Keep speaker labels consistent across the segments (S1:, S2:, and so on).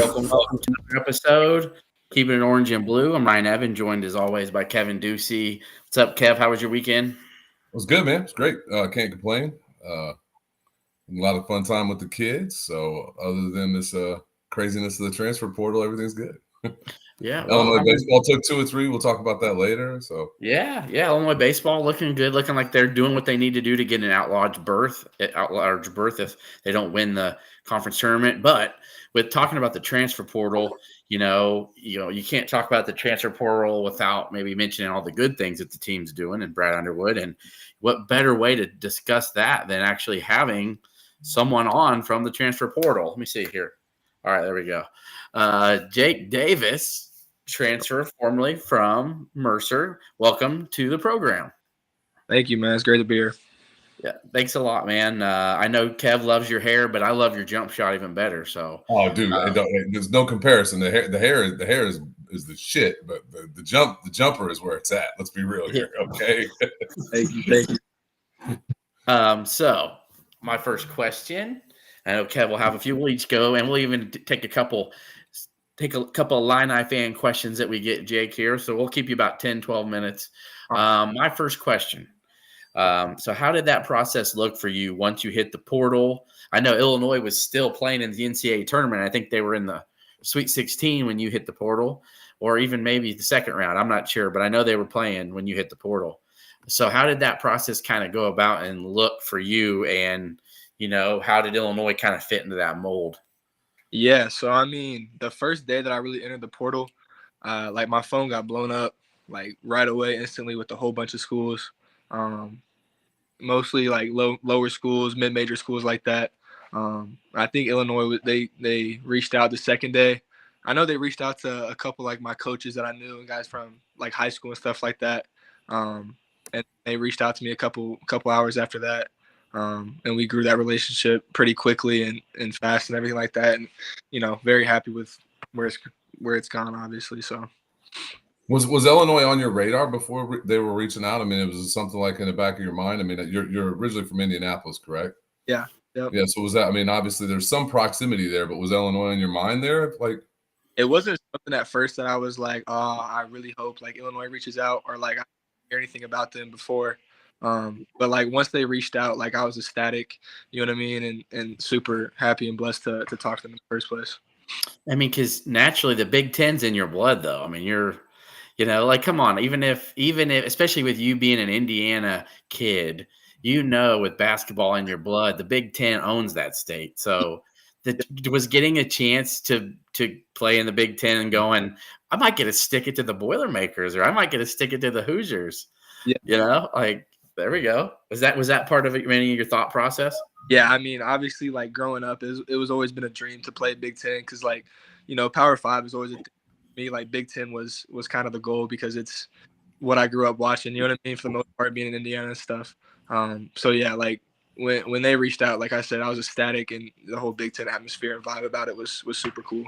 S1: Welcome to another episode. Keeping it orange and blue. I'm Ryan Evan, joined as always by Kevin Ducey. What's up, Kev? How was your weekend?
S2: It was good, man. It's great. Can't complain. A lot of fun time with the kids. So other than this craziness of the transfer portal, everything's good.
S1: Yeah,
S2: Illinois baseball took 2 or 3. We'll talk about that later. So
S1: yeah. Illinois baseball looking good, looking like they're doing what they need to do to get an at-large berth if they don't win the conference tournament. But with talking about the transfer portal, you can't talk about the transfer portal without maybe mentioning all the good things that the team's doing and Brad Underwood. And what better way to discuss that than actually having someone on from the transfer portal? Let me see here. All right, there we go. Jake Davis, transfer formerly from Mercer. Welcome to the program.
S3: Thank you, man. It's great to be here.
S1: Yeah, thanks a lot, man. I know Kev loves your hair, but I love your jump shot even better. So,
S2: dude, there's no comparison. The hair is the shit, but the jumper is where it's at. Let's be real here, okay?
S3: Thank you.
S1: So my first question. I know Kev will have a few. We'll each go, and we'll even take a couple of Illini fan questions that we get, Jake, here. So we'll keep you about 10, 12 minutes. My first question. So how did that process look for you once you hit the portal? I know Illinois was still playing in the NCAA tournament. I think they were in the Sweet 16 when you hit the portal, or even maybe the second round. I'm not sure, but I know they were playing when you hit the portal. So how did that process kind of go about and look for you? And, how did Illinois kind of fit into that mold?
S3: Yeah, so I mean, the first day that I really entered the portal, my phone got blown up like right away, instantly, with a whole bunch of schools, mostly like lower schools, mid-major schools like that. I think Illinois, they reached out the second day. I know they reached out to a couple like my coaches that I knew and guys from like high school and stuff like that, and they reached out to me a couple hours after that. And we grew that relationship pretty quickly and fast and everything like that. And, very happy with where it's gone, obviously. So
S2: was Illinois on your radar before they were reaching out? I mean, it was something like in the back of your mind. I mean, you're originally from Indianapolis, correct?
S3: Yeah. Yep.
S2: Yeah. So was that, I mean, obviously there's some proximity there, but was Illinois in your mind there? Like,
S3: it wasn't something at first that I was like, oh, I really hope like Illinois reaches out, or like I didn't hear anything about them before. But like once they reached out, like I was ecstatic, you know what I mean, and super happy and blessed to talk to them in the first place.
S1: I mean, because naturally the Big Ten's in your blood, though. I mean, you're, come on, even if, especially with you being an Indiana kid, with basketball in your blood, the Big Ten owns that state. So was getting a chance to play in the Big Ten and going, I might get to stick it to the Boilermakers, or I might get to stick it to the Hoosiers. Yeah. There we go. Was that part of any of your thought process?
S3: Yeah, I mean, obviously, like growing up, it was always been a dream to play Big Ten because, like, Power 5 is always a thing for me. Like, Big Ten was kind of the goal because it's what I grew up watching. You know what I mean? For the most part, being in Indiana and stuff. So yeah, like when they reached out, like I said, I was ecstatic, and the whole Big Ten atmosphere and vibe about it was super cool.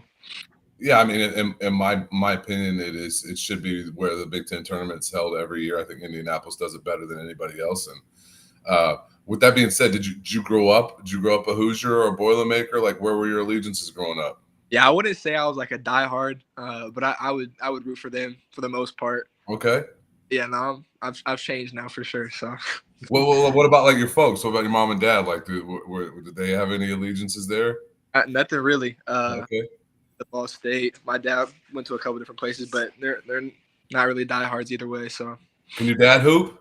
S2: Yeah, I mean, in my opinion, it should be where the Big Ten tournament's held every year. I think Indianapolis does it better than anybody else. And with that being said, did you grow up? Did you grow up a Hoosier or a Boilermaker? Like, where were your allegiances growing up?
S3: Yeah, I wouldn't say I was like a diehard, but I would root for them for the most part.
S2: Okay.
S3: Yeah, no, I've changed now for sure. So.
S2: Well, what about like your folks? What about your mom and dad? Like, did they have any allegiances there?
S3: Nothing really.
S2: Okay.
S3: The Ball State. My dad went to a couple different places, but they're not really diehards either way. So,
S2: can your dad hoop?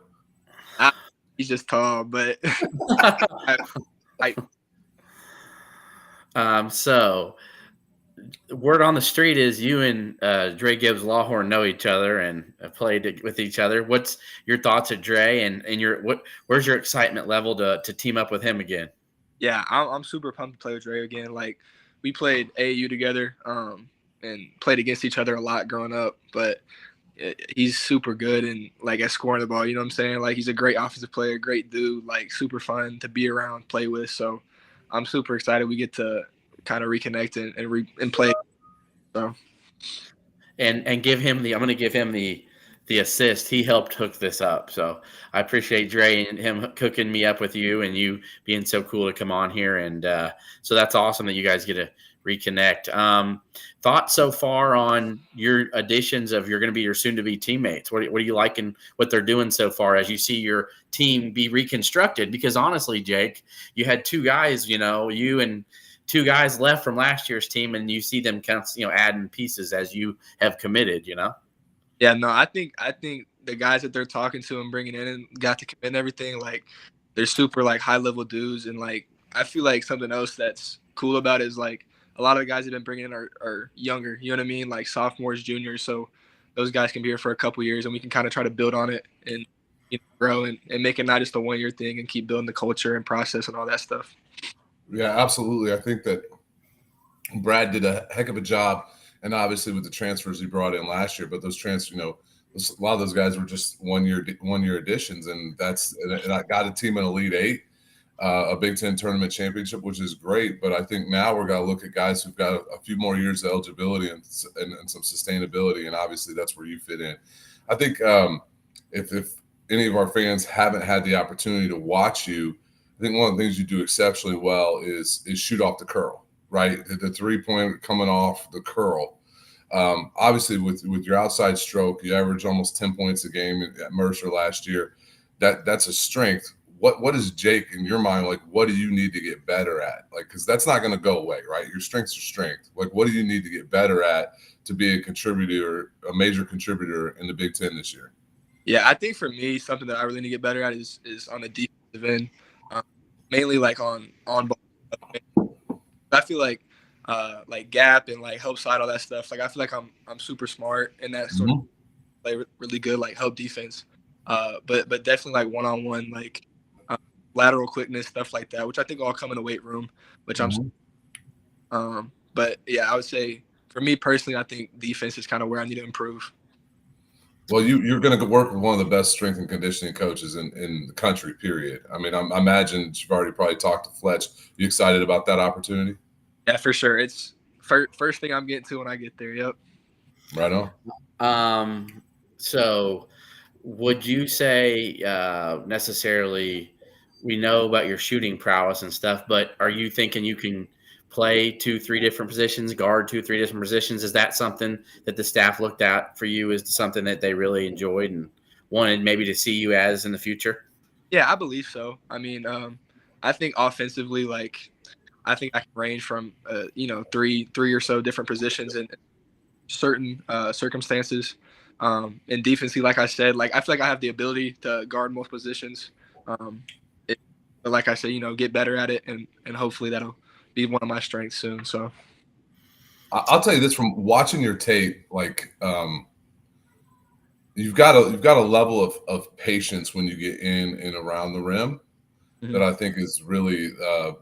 S3: He's just tall, but
S1: So word on the street is you and Dre Gibbs Lawhorn know each other and have played with each other. What's your thoughts of Dre and where's your excitement level to team up with him again?
S3: Yeah, I'm super pumped to play with Dre again. Like, we played AAU together and played against each other a lot growing up, but he's super good and like at scoring the ball, you know what I'm saying? Like, he's a great offensive player, great dude, like super fun to be around, play with. So I'm super excited we get to kind of reconnect and play. So
S1: and give him I'm going to give him the assist. He helped hook this up. So I appreciate Dre and him hooking me up with you and you being so cool to come on here. And so that's awesome that you guys get to reconnect. Thoughts so far on your additions of you're going to be your soon-to-be teammates? What are you liking what they're doing so far as you see your team be reconstructed? Because honestly, Jake, you had two guys, you and two guys left from last year's team, and you see them kind of, adding pieces as you have committed,
S3: Yeah, no, I think the guys that they're talking to and bringing in and got to commit and everything, like they're super like high level dudes, and like I feel like something else that's cool about it is like a lot of the guys that have been bringing in are younger. You know what I mean? Like sophomores, juniors. So those guys can be here for a couple years, and we can kind of try to build on it and grow and make it not just a 1 year thing, and keep building the culture and process and all that stuff.
S2: Yeah, absolutely. I think that Brad did a heck of a job, and obviously with the transfers he brought in last year, but those transfers, a lot of those guys were just 1 year additions, and I got a team in Elite Eight, a Big Ten tournament championship, which is great. But I think now we're going to look at guys who've got a few more years of eligibility and some sustainability, and obviously that's where you fit in. I think if any of our fans haven't had the opportunity to watch you, I think one of the things you do exceptionally well is shoot off the curl, right? The 3-point coming off the curl. Obviously, with your outside stroke, you averaged almost 10 points a game at Mercer last year. That's a strength. What is Jake in your mind? Like, what do you need to get better at? Like, because that's not going to go away, right? Your strengths are strength. Like, what do you need to get better at to be a major contributor in the Big Ten this year?
S3: Yeah, I think for me, something that I really need to get better at is on the defensive end, mainly like on ball. I feel like gap and like help side, all that stuff. Like I feel like I'm super smart and that sort of play really good, like help defense. But definitely like one-on-one, like lateral quickness, stuff like that, which I think all come in the weight room, which but yeah, I would say for me personally, I think defense is kind of where I need to improve.
S2: Well, you're going to work with one of the best strength and conditioning coaches in the country, period. I mean, I imagine you've already probably talked to Fletch. You excited about that opportunity?
S3: Yeah, for sure. It's first thing I'm getting to when I get there. Yep.
S2: Right on.
S1: So would you say necessarily we know about your shooting prowess and stuff, but are you thinking you can play 2-3 different positions, guard 2-3 different positions? Is that something that the staff looked at for you as something that they really enjoyed and wanted maybe to see you as in the future?
S3: Yeah, I believe so. I mean, I think offensively, like I think I can range from three or so different positions in certain circumstances. And defensively, like I said, like I feel like I have the ability to guard most positions. But like I said, get better at it, and hopefully that'll be one of my strengths soon. So
S2: I'll tell you this from watching your tape, like you've got a level of patience when you get in and around the rim that I think is really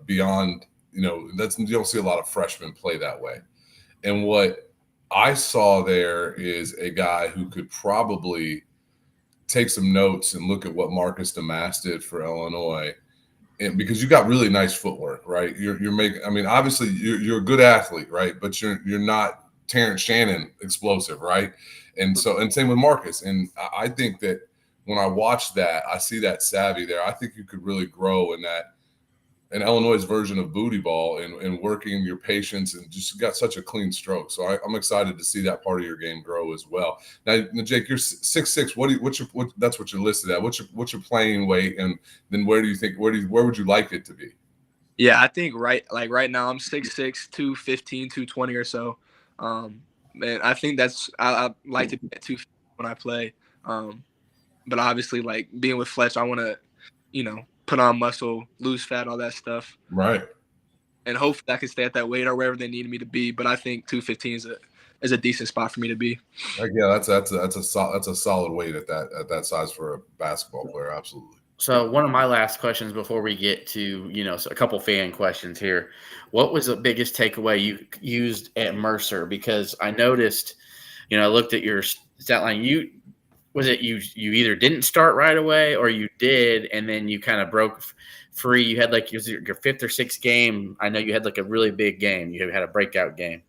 S2: beyond. You don't see a lot of freshmen play that way. And what I saw there is a guy who could probably take some notes and look at what Marcus Damas did for Illinois. And because you got really nice footwork, right? You're making. I mean, obviously you're a good athlete, right? But you're not Terrence Shannon explosive, right? And same with Marcus. And I think that when I watch that, I see that savvy there. I think you could really grow in that. And Illinois' version of booty ball and working your patience, and just got such a clean stroke. So I'm excited to see that part of your game grow as well. Now, Jake, you're 6'6". That's what you're listed at. What's your playing weight, and then where would you like it to be?
S3: Yeah, I think right now I'm 6'6", 215, 220 or so. And I think I like to be at 250 when I play. But obviously, like being with Fletch, I want to, put on muscle, lose fat, all that stuff.
S2: Right.
S3: And hopefully I can stay at that weight or wherever they need me to be. But I think 215 is a decent spot for me to be.
S2: Yeah, that's a solid weight at that size for a basketball player. Absolutely.
S1: So one of my last questions before we get to, a couple fan questions here. What was the biggest takeaway you used at Mercer? Because I noticed, I looked at your stat line. You either didn't start right away or you did, and then you kind of broke free. You had like your fifth or sixth game. I know you had like a really big game. You had a breakout game.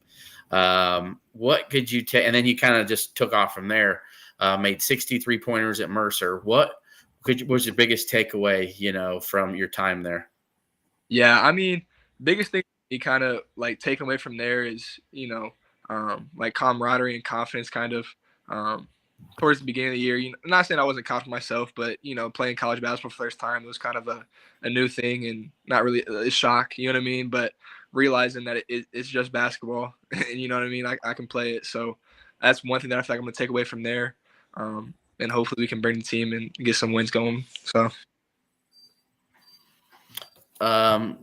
S1: What could you take? And then you kind of just took off from there, made 63 pointers at Mercer. What was your biggest takeaway, from your time there?
S3: Yeah, I mean, biggest thing you kind of like taking away from there is, like camaraderie and confidence kind of. Towards the beginning of the year, I'm not saying I wasn't confident myself, but playing college basketball for the first time was kind of a new thing and not really a shock, you know what I mean? But realizing that it's just basketball, and you know what I mean, I can play it. So that's one thing that I feel like I'm gonna take away from there, and hopefully we can bring the team and get some wins going. So.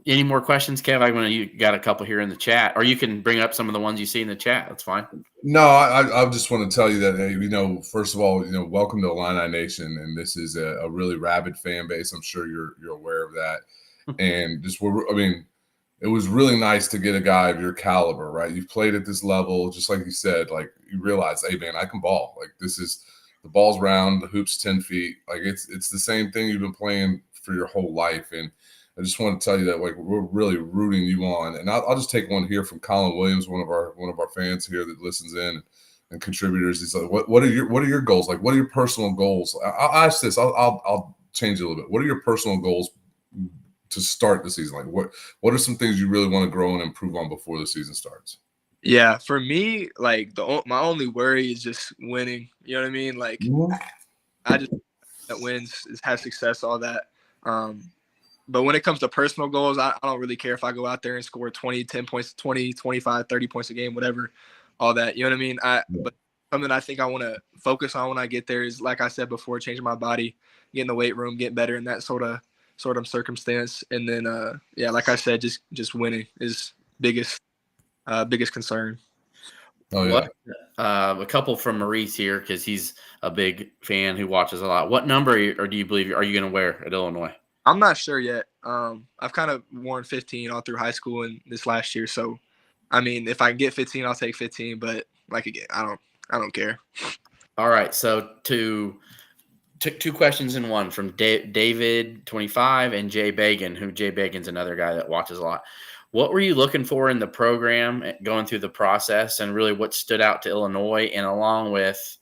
S1: Any more questions, Kev? You got a couple here in the chat, or you can bring up some of the ones you see in the chat. That's fine.
S2: No, I just want to tell you that, hey, first of all, welcome to Illini Nation, and this is a really rabid fan base. I'm sure you're aware of that, and it was really nice to get a guy of your caliber, right? You've played at this level, just like you said, like you realize, hey man, I can ball. Like the ball's round, the hoop's 10 feet. Like it's the same thing you've been playing for your whole life, and I just want to tell you that like we're really rooting you on, and I'll just take one here from Colin Williams, one of our fans here that listens in and contributors. He's like, what are your goals? Like, what are your personal goals? I'll ask this. I'll change it a little bit. What are your personal goals to start the season? Like, what are some things you really want to grow and improve on before the season starts?
S3: Yeah, for me, like my only worry is just winning. You know what I mean? Like, I just that wins, has success, all that. But when it comes to personal goals, I don't really care if I go out there and score 20, 10 points, 20, 25, 30 points a game, whatever, all that. You know what I mean? But something I think I want to focus on when I get there is, like I said before, changing my body, getting in the weight room, getting better in that sort of circumstance. And then, like I said, just winning is biggest concern.
S2: Oh, yeah.
S1: A couple from Maurice here, because he's a big fan who watches a lot. What number or do you believe are you going to wear at Illinois?
S3: I'm not sure yet. I've kind of worn 15 all through high school and this last year. So, I mean, if I can get 15, I'll take 15. But like again, I don't care.
S1: All right. So two questions in one from David 25 and Jay Bagan, who Jay Bagan's another guy that watches a lot. What were you looking for in the program going through the process, and really what stood out to Illinois, and along with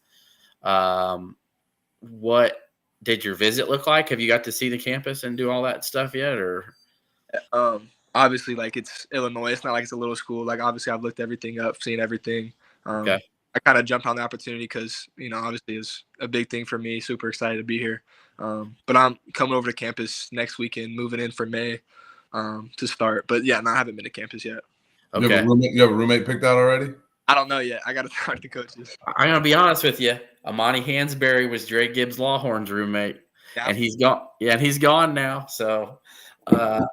S1: what did your visit look like? Have you got to see the campus and do all that stuff yet? Or
S3: obviously, like, it's Illinois. It's not like it's a little school. Like, obviously, I've looked everything up, seen everything.
S1: Okay.
S3: I kind of jumped on the opportunity because, obviously it's a big thing for me. Super excited to be here. But I'm coming over to campus next weekend, moving in for May to start. But yeah, no, I haven't been to campus yet.
S1: Okay.
S2: You have a roommate picked out already?
S3: I don't know yet. I got to talk to the coaches.
S1: I'm going to be honest with you. Amani Hansberry was Dre Gibbs Lawhorn's roommate, and he's gone. Yeah, and he's gone now. So, but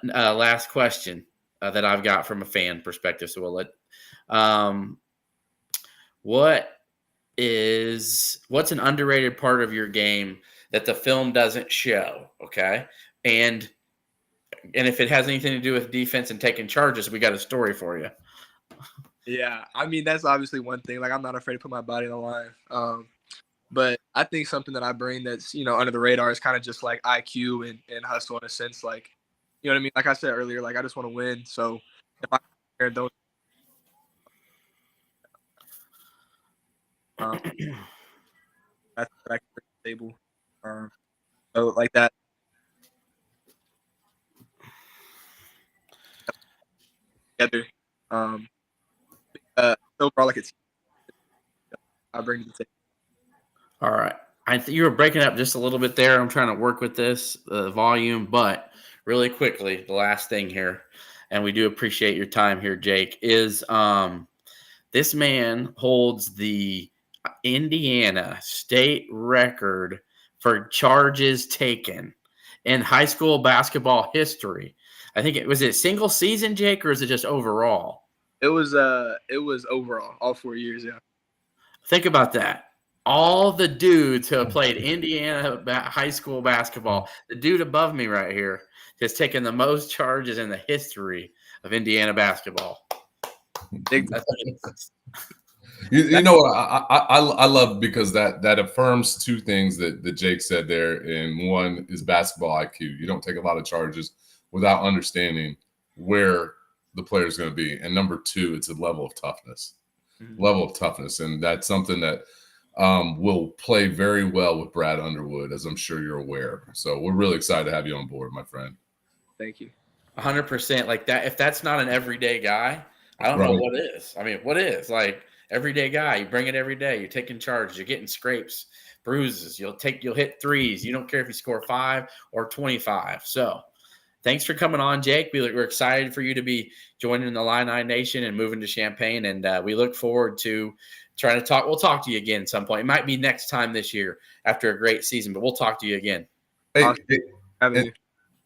S1: last question that I've got from a fan perspective. So we'll let. What's an underrated part of your game that the film doesn't show? Okay, and if it has anything to do with defense and taking charges, we got a story for you.
S3: Yeah, I mean, that's obviously one thing. Like, I'm not afraid to put my body on the line. But I think something that I bring that's, under the radar is kind of just like IQ and hustle in a sense. Like, you know what I mean? Like I said earlier, like, I just want to win. So if I don't, that's what I can bring to the table. So like that. Together. Overall, like, it's I bring to the table.
S1: All right. You were breaking up just a little bit there. I'm trying to work with this volume, but really quickly, the last thing here, and we do appreciate your time here, Jake, is this man holds the Indiana state record for charges taken in high school basketball history. I think was it single season, Jake, or is it just overall?
S3: It was overall, all 4 years, yeah.
S1: Think about that. All the dudes who have played Indiana high school basketball, the dude above me right here has taken the most charges in the history of Indiana basketball.
S2: You know what I love, because that affirms two things that Jake said there. And one is basketball IQ. You don't take a lot of charges without understanding where the player is going to be. And number two, it's a level of toughness. And that's something that will play very well with Brad Underwood, as I'm sure you're aware. So we're really excited to have you on board, my friend.
S3: Thank you.
S1: 100%. Like that. If that's not an everyday guy, I don't know
S2: Right.
S1: what is. I mean, what is like everyday guy? You bring it every day. You're taking charge. You're getting scrapes, bruises. You'll hit threes. You don't care if you score 5 or 25. So thanks for coming on, Jake. We're excited for you to be joining the Illini Nation and moving to Champaign, and we look forward to trying to talk. We'll talk to you again at some point. It might be next time this year after a great season, but we'll talk to you again.
S2: Hey,
S3: Awesome. Having you.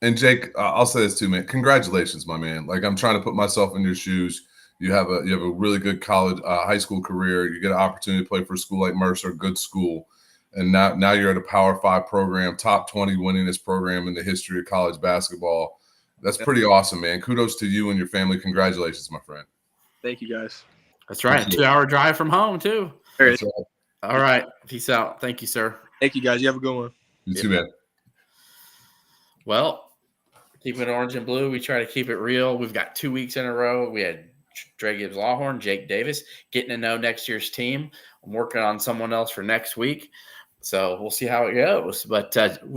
S2: and Jake, I'll say this too, man. Congratulations, my man. Like, I'm trying to put myself in your shoes. You have a really good college, high school career. You get an opportunity to play for a school like Mercer, good school, and now you're at a Power 5 program, top 20 winningest program in the history of college basketball. That's pretty awesome, man. Kudos to you and your family. Congratulations, my friend.
S3: Thank you, guys.
S1: That's right. 2-hour drive from home too.
S2: That's right.
S1: All right. Peace out. Thank you, sir.
S3: Thank you, guys. You have a good one.
S2: You too, man.
S1: Well, keeping it orange and blue, we try to keep it real. We've got 2 weeks in a row. We had Dre Gibbs Lawhorn, Jake Davis, getting to know next year's team. I'm working on someone else for next week. So we'll see how it goes. But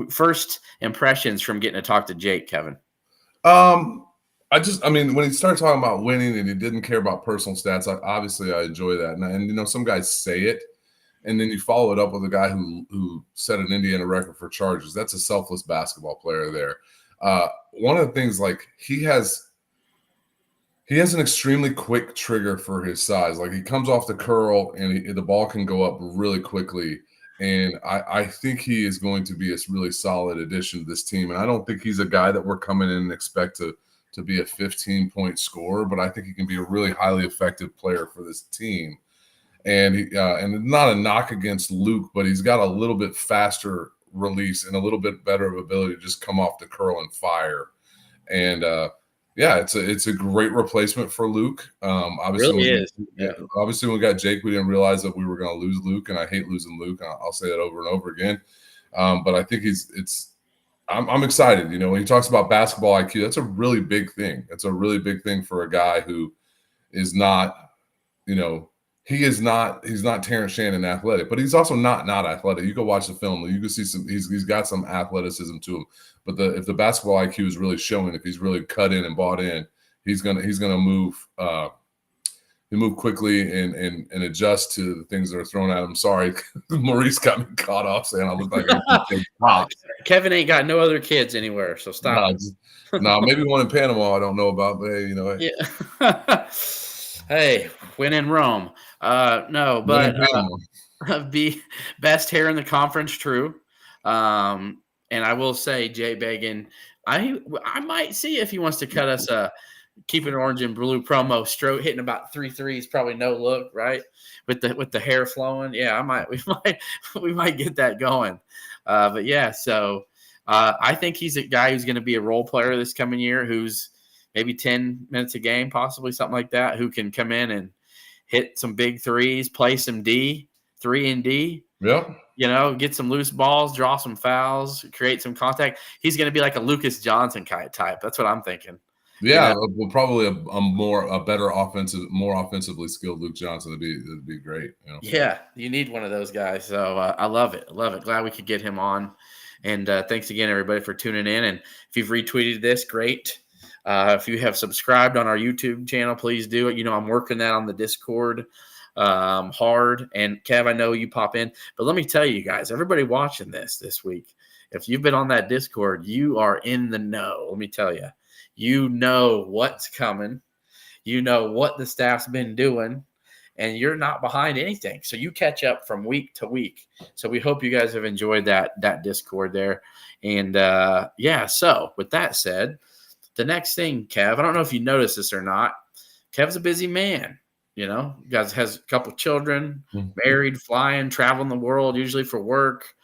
S1: first impressions from getting to talk to Jake, Kevin.
S2: When he started talking about winning and he didn't care about personal stats, obviously I enjoy that. And some guys say it, and then you follow it up with a guy who set an Indiana record for charges. That's a selfless basketball player there. One of the things, like, he has an extremely quick trigger for his size. Like, he comes off the curl and the ball can go up really quickly. And I think he is going to be a really solid addition to this team. And I don't think he's a guy that we're coming in and expect to be a 15-point scorer, but I think he can be a really highly effective player for this team. And not a knock against Luke, but he's got a little bit faster release and a little bit better of ability to just come off the curl and fire. And it's a great replacement for Luke. Obviously,
S1: really is.
S2: Yeah. Obviously, when we got Jake, we didn't realize that we were going to lose Luke, and I hate losing Luke. I'll say that over and over again. But I think I'm excited. When he talks about basketball IQ, that's a really big thing. That's a really big thing for a guy who is not, he's not Terrence Shannon athletic, but he's also not athletic. You go watch the film, you can see he's got some athleticism to him. But if the basketball IQ is really showing, if he's really cut in and bought in, he's gonna move. He move quickly and adjust to the things that are thrown at him. Sorry, Maurice got me caught off saying I look like a
S1: Kevin ain't got no other kids anywhere, so stop.
S2: No, maybe one in Panama I don't know about, but hey,
S1: Yeah. Hey, when in Rome. No, but the best hair in the conference, true. And I will say, Jay Began, I might see if he wants to cut us a Keepin' Orange and Blue promo, stroke hitting about 3 threes, probably no look, right? With the hair flowing. Yeah, we might get that going. But yeah, so I think he's a guy who's going to be a role player this coming year, who's maybe 10 minutes a game, possibly something like that, who can come in and hit some big threes, play some 3 and D.
S2: Yeah.
S1: Get some loose balls, draw some fouls, create some contact. He's going to be like a Lucas Johnson kind of type. That's what I'm thinking.
S2: Yeah, well, probably more offensively skilled Luke Johnson would be great.
S1: Yeah, you need one of those guys. So I love it. Glad we could get him on. And thanks again, everybody, for tuning in. And if you've retweeted this, great. If you have subscribed on our YouTube channel, please do it. I'm working that on the Discord hard. And Kev, I know you pop in, but let me tell you guys, everybody watching this week, if you've been on that Discord, you are in the know. Let me tell you. You know what's coming. You know what the staff's been doing, and you're not behind anything. So you catch up from week to week. So we hope you guys have enjoyed that Discord there. And so with that said, the next thing, Kev, I don't know if you noticed this or not. Kev's a busy man. Guys has a couple children, married, flying, traveling the world, usually for work.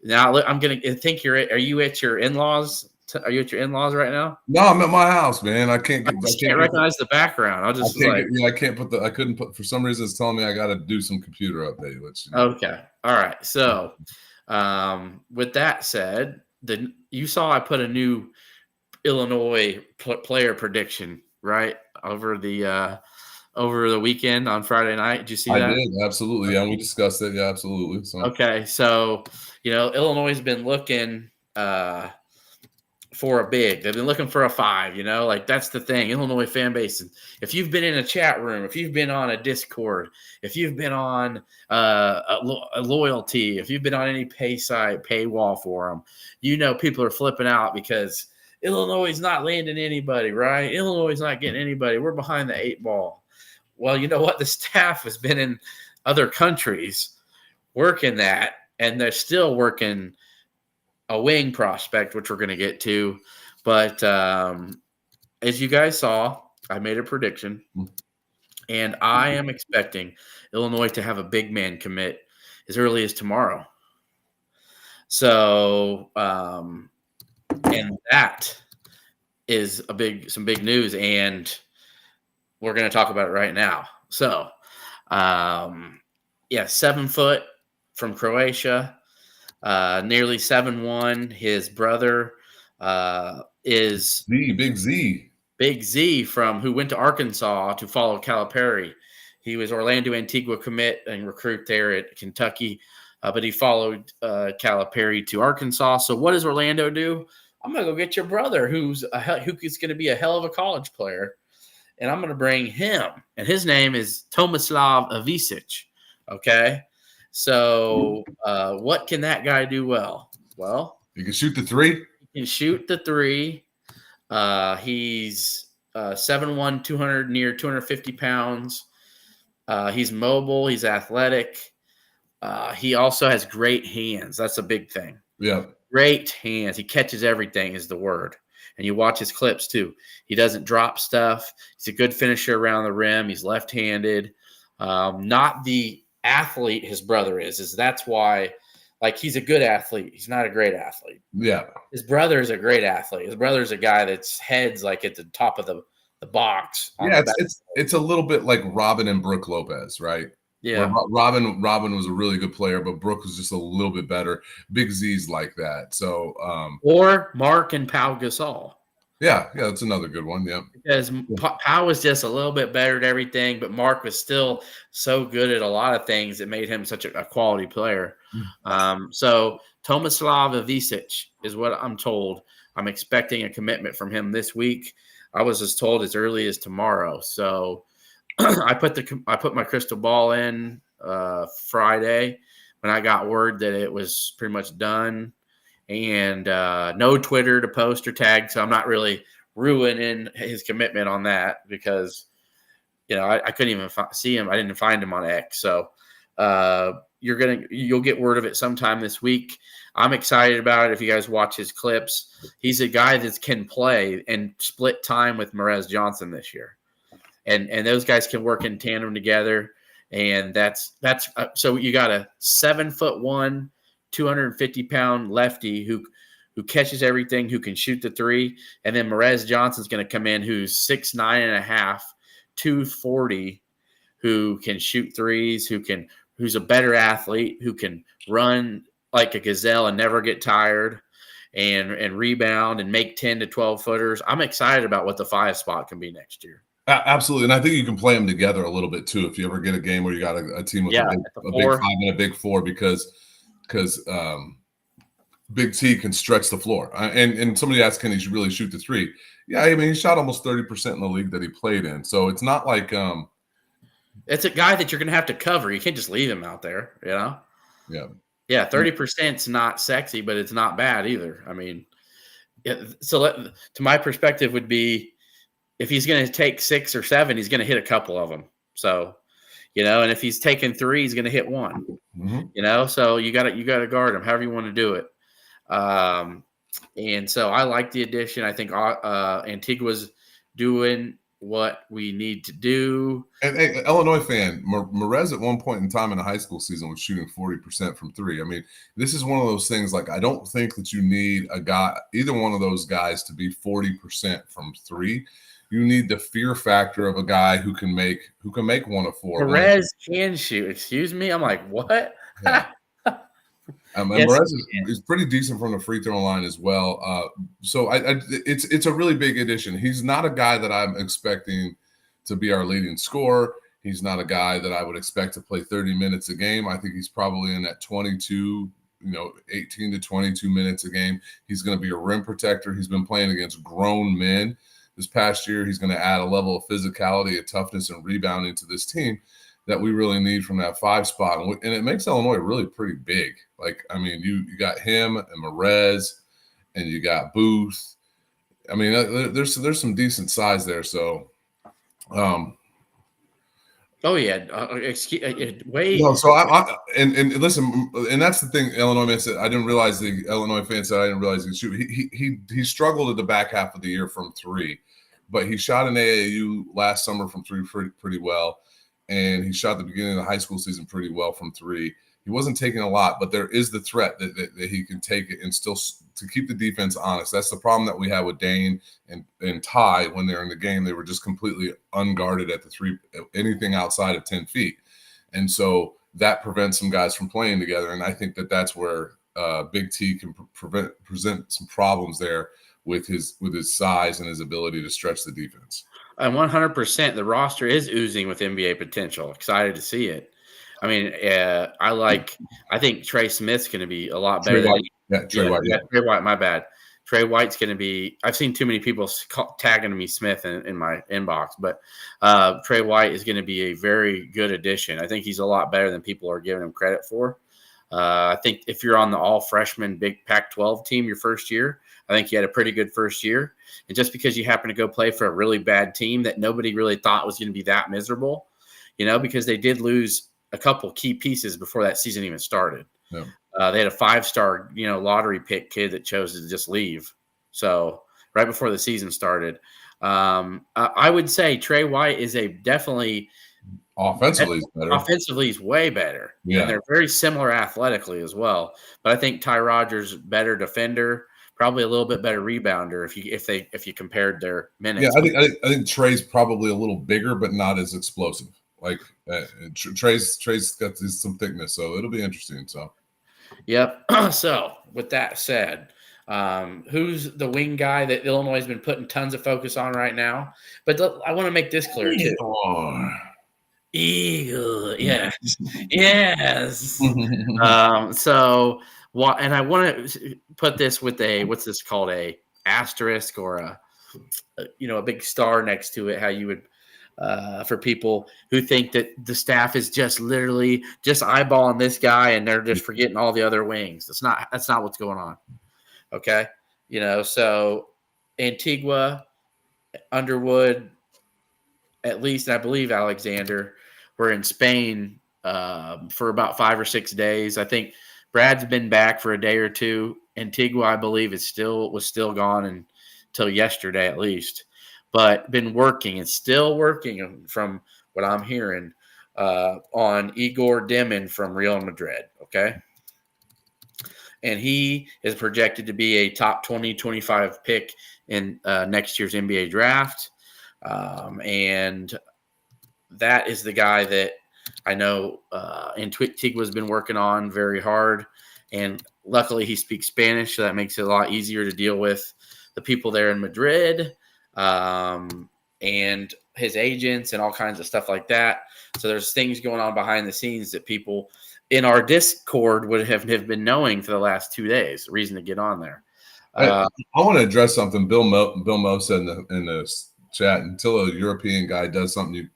S1: Now I'm going to think are you at your in-laws? Are you at your in-laws right now?
S2: No, I'm at my house, man. I can't
S1: recognize the background.
S2: I couldn't put, for some reason it's telling me I got to do some computer update.
S1: Okay. All right. So with that said, you saw I put a new Illinois player prediction, right? Over the weekend on Friday night. Did you see that?
S2: I did, absolutely. Yeah, we discussed it. Yeah, absolutely. So.
S1: Okay. So, Illinois has been looking for a big. They've been looking for a 5, like that's the thing. Illinois fan base. If you've been in a chat room, if you've been on a Discord, if you've been on a loyalty, if you've been on any pay site, paywall forum, people are flipping out because Illinois is not landing anybody, right? Illinois is not getting anybody. We're behind the 8 ball. Well, you know what? The staff has been in other countries working that, and they're still working a wing prospect, which we're going to get to. But as you guys saw, I made a prediction, and I am expecting Illinois to have a big man commit as early as tomorrow. So, and that is some big news, and we're going to talk about it right now. So, 7 foot from Croatia, nearly 7'1". His brother is Big Z from who went to Arkansas to follow Calipari. He was Orlando Antigua commit and recruit there at Kentucky, but he followed Calipari to Arkansas. So what does Orlando do? I'm going to go get your brother who is going to be a hell of a college player, and I'm going to bring him. And his name is Tomislav Ivisic, okay? So what can that guy do well? Well,
S2: he can shoot the 3.
S1: He can shoot the 3. He's 7'1", 250 pounds. He's mobile. He's athletic. He also has great hands. That's a big thing.
S2: Yeah.
S1: Great hands. He catches everything is the word. And you watch his clips too. He doesn't drop stuff. He's a good finisher around the rim. He's left-handed. Not the athlete his brother is. That's why, he's a good athlete. He's not a great athlete.
S2: Yeah.
S1: His brother is a great athlete. His brother's a guy that's heads at the top of the box.
S2: Yeah, it's a little bit like Robin and Brooke Lopez, right?
S1: Yeah.
S2: Robin was a really good player, but Brooke was just a little bit better. Big Z's like that. So
S1: or Mark and Pau Gasol.
S2: Yeah, that's another good one. Yeah.
S1: Because Pau was just a little bit better at everything, but Mark was still so good at a lot of things that made him such a quality player. So Tomislav Ivisic is what I'm told. I'm expecting a commitment from him this week. I was just told as early as tomorrow. So I put my crystal ball in Friday when I got word that it was pretty much done. And no Twitter to post or tag, so I'm not really ruining his commitment on that because, I couldn't even see him. I didn't find him on X. So you'll get word of it sometime this week. I'm excited about it. If you guys watch his clips, he's a guy that can play and split time with Merez Johnson this year, and those guys can work in tandem together. And that's so you got a 7'1", 250-pound lefty who catches everything, who can shoot the 3, and then Merez Johnson's going to come in, who's 6'9.5", 240, who can shoot 3s, who's a better athlete, who can run like a gazelle and never get tired, and rebound and make 10 to 12 footers. I'm excited about what the 5 spot can be next year.
S2: Absolutely, and I think you can play them together a little bit too. If you ever get a game where you got a team with a big 5 and a big 4, because Big T can stretch the floor. And somebody asked, can he really shoot the 3? Yeah, I mean, he shot almost 30% in the league that he played in. So it's not like
S1: it's a guy that you're going to have to cover. You can't just leave him out there,
S2: Yeah.
S1: Yeah, 30%'s not sexy, but it's not bad either. I mean, to my perspective would be if he's going to take 6 or 7, he's going to hit a couple of them. So, and if he's taking 3, he's going to hit 1.
S2: Mm-hmm.
S1: So you got to guard him, however you want to do it. And so I like the addition. I think Antigua's doing what we need to do.
S2: And hey, Illinois fan, Merez at one point in time in the high school season was shooting 40% from 3. I mean, this is one of those things, I don't think that you need either one of those guys to be 40% from 3. You need the fear factor of a guy who can make 1 of 4.
S1: Merez can shoot. Excuse me. I'm like, what?
S2: Yeah. And Merez is pretty decent from the free throw line as well. So it's a really big addition. He's not a guy that I'm expecting to be our leading scorer. He's not a guy that I would expect to play 30 minutes a game. I think he's probably in that 22 18 to 22 minutes a game. He's going to be a rim protector. He's been playing against grown men this past year. He's going to add a level of physicality and toughness and rebounding to this team that we really need from that 5 spot. And it makes Illinois really pretty big. Like, I mean, you got him and Merez, and you got Booth. I mean, there's some decent size there. So,
S1: oh yeah, wait.
S2: No, so and listen, and that's the thing. Illinois man said, I didn't realize the Illinois fan said I didn't realize he could shoot. He struggled at the back half of the year from 3, but he shot an AAU last summer from 3 pretty well, and he shot the beginning of the high school season pretty well from 3. He wasn't taking a lot, but there is the threat that he can take it and still to keep the defense honest. That's the problem that we had with Dane and Ty when they're in the game. They were just completely unguarded at the 3, anything outside of 10 feet. And so that prevents some guys from playing together. And I think that's where Big T can present some problems there with his size and his ability to stretch the defense.
S1: And 100%, the roster is oozing with NBA potential. Excited to see it. I mean, I think Trey Smith's going to be a lot better than Trey White. Trey White, my bad. Trey White's going to be – I've seen too many people tagging me Smith in my inbox, but Trey White is going to be a very good addition. I think he's a lot better than people are giving him credit for. I think if you're on the all-freshman big Pac-12 team your first year, I think you had a pretty good first year. And just because you happen to go play for a really bad team that nobody really thought was going to be that miserable, because they did lose – a couple key pieces before that season even started.
S2: Yeah.
S1: They had a 5-star, lottery pick kid that chose to just leave. So right before the season started, I would say Trey White is definitely
S2: offensively better.
S1: Offensively, he's way better.
S2: Yeah.
S1: And they're very similar athletically as well. But I think Ty Rodgers better defender, probably a little bit better rebounder if you compared their minutes.
S2: Yeah, I think Trey's probably a little bigger, but not as explosive. Like Trey's got some thickness, so it'll be interesting. So,
S1: yep. So, with that said, who's the wing guy that Illinois has been putting tons of focus on right now? But I want to make this clear too. Eagle, yes, yes. And I want to put this with what's this called, a asterisk or a big star next to it. How you would. For people who think that the staff is just literally just eyeballing this guy and they're just forgetting all the other wings. That's not what's going on. Okay. So Antigua, Underwood, at least, I believe Alexander were in Spain for about 5 or 6 days. I think Brad's been back for a day or two. Antigua, I believe, was still gone until yesterday at least. But been working and still working from what I'm hearing on Igor Dimin from Real Madrid, okay? And he is projected to be a top 20, 25 pick in next year's NBA draft. And that is the guy that I know Antigua's been working on very hard. And luckily he speaks Spanish, so that makes it a lot easier to deal with the people there in Madrid. And his agents and all kinds of stuff like that. So there's things going on behind the scenes that people in our Discord would have been knowing for the last 2 days. Reason to get on there.
S2: I want to address something Bill Mo said in the chat. Until a European guy does something,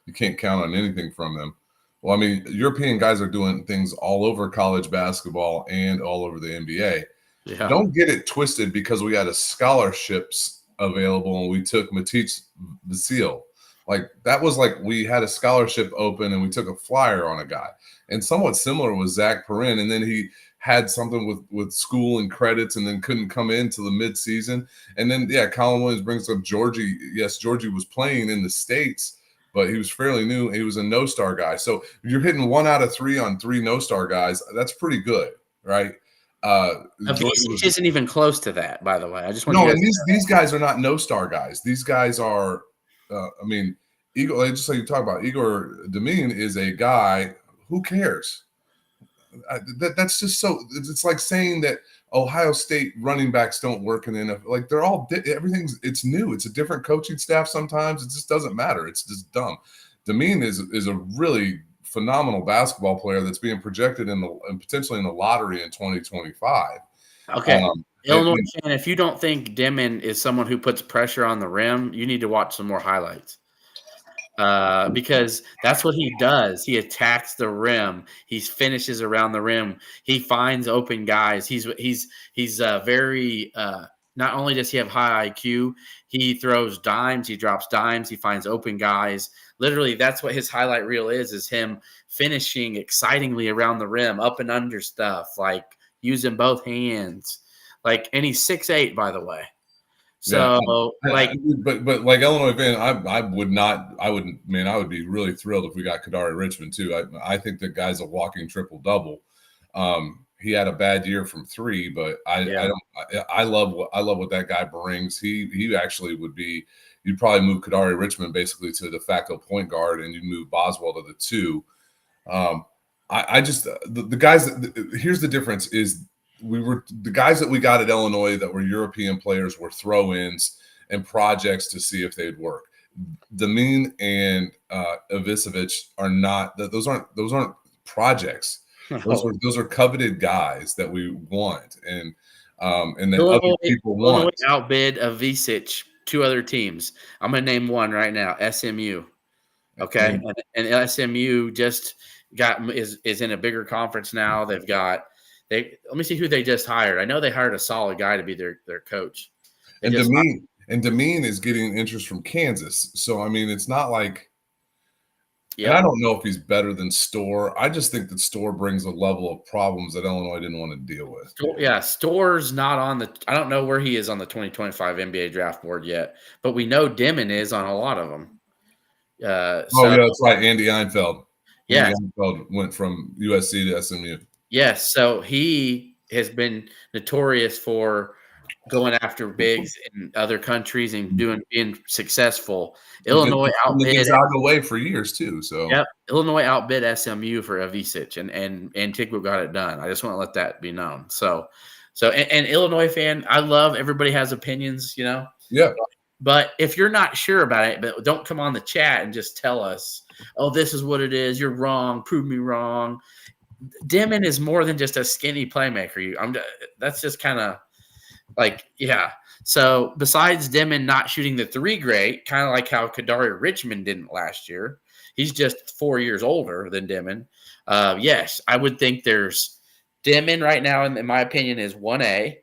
S2: you can't count on anything from them. Well, I mean, European guys are doing things all over college basketball and all over the NBA. Yeah. Don't get it twisted because we had a scholarships available and we took Matisse Vasil. Like that was like we had a scholarship open and we took a flyer on a guy. And somewhat similar was Zach Perrin, and then he had something with school and credits and then couldn't come in till the midseason. And then Colin Williams brings up Georgie. Yes, Georgie was playing in the States, but he was fairly new. He was a no-star guy. So you're hitting 1 out of 3 on 3 no-star guys. That's pretty good, right?
S1: Isn't even close to that, by the way. I just want
S2: and these guys are not no-star guys. These guys are, Igor. Just like you talk about, Igor Dimin is a guy. Who cares? That's just so. It's like saying that Ohio State running backs don't work in the NFL. Like they're all it's new. It's a different coaching staff. Sometimes it just doesn't matter. It's just dumb. Dimin is a really phenomenal basketball player that's being projected and potentially in the lottery in 2025.
S1: Okay.
S2: And
S1: Illinois fan, if you don't think Demon is someone who puts pressure on the rim, you need to watch some more highlights. Because that's what he does. He attacks the rim. He finishes around the rim. He finds open guys. He's very not only does he have high IQ, he throws dimes, he drops dimes, he finds open guys. Literally, that's what his highlight reel is him finishing excitingly around the rim, up and under stuff, like using both hands. Like, and he's 6'8", by the way. So,
S2: but like Illinois fan, I would be really thrilled if we got Kadari Richmond too. I think that guy's a walking triple double. He had a bad year from three, but I love what that guy brings. He actually would be. You'd probably move Kadari Richmond basically to de facto point guard, and you'd move Boswell to the 2. I just the guys. Here's the difference: is the guys that we got at Illinois that were European players were throw-ins and projects to see if they'd work. Demin and Ivicevic are not. Those aren't projects. Those are coveted guys that we want, and that other people want.
S1: Illinois outbid Ivicevic 2 other teams. I'm going to name one right now. SMU. Okay, and SMU just is in a bigger conference now. They've got. Let me see who they just hired. I know they hired a solid guy to be their coach.
S2: And Demin is getting interest from Kansas. So I mean, it's not like. Yep. And I don't know if he's better than Storr. I just think that Storr brings a level of problems that Illinois didn't want to deal with.
S1: Storr's not on the. I don't know where he is on the 2025 NBA draft board yet, but we know Demon is on a lot of them.
S2: That's right. Andy Einfeld.
S1: Yeah,
S2: Andy Einfeld went from USC to SMU.
S1: Yes, so he has been notorious for going after bigs in other countries and being successful. Illinois outbid
S2: away for years too. So
S1: Illinois outbid SMU for Ivicevic, and Antigua got it done. I just want to let that be known. So and Illinois fan, I love everybody has opinions, you know.
S2: Yeah.
S1: But if you're not sure about it, but don't come on the chat and just tell us, oh, this is what it is. You're wrong. Prove me wrong. Demon is more than just a skinny playmaker. That's just kind of like, yeah. So besides Demon not shooting the 3 great, kind of like how Kadari Richmond didn't last year, he's just 4 years older than Demon. Yes, I would think there's Demon right now, in my opinion, is 1A.